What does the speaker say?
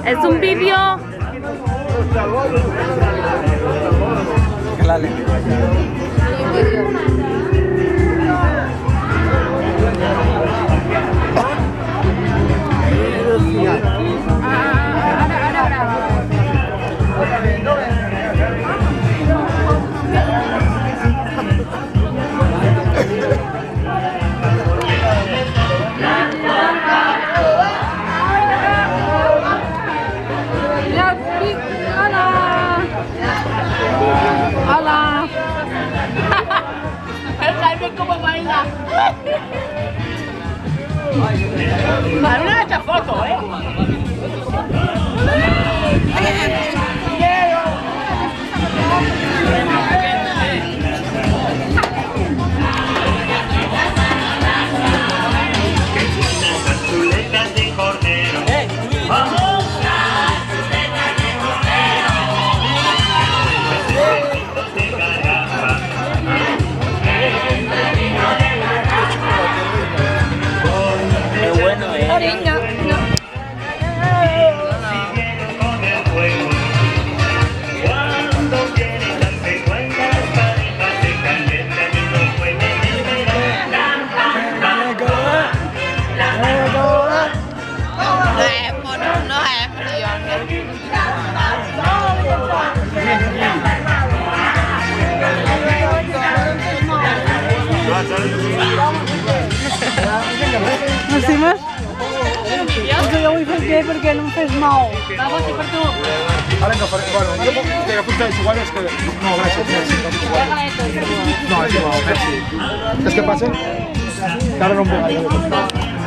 Es un vídeo. Dale. Hola. El Jaime como baila. A mí no me echa foto, ¿eh? Chuletas de cordero. ¡Vamos! Chuletas de cordero. Besitos de garrafa. Qué bueno, Oriño. Siguieron con el juego. Cuando quieren darse cuenta, las parejas se calientan y no pueden esperar. No es frío. Assim, mas eu ho faré perquè no em fes mal. Va, vos i per tu. Ara no faré... Bueno, jo puc que apuntar igual és que... No, gràcies, merci. No, és igual, merci. És que passa que ara no em ve gaire.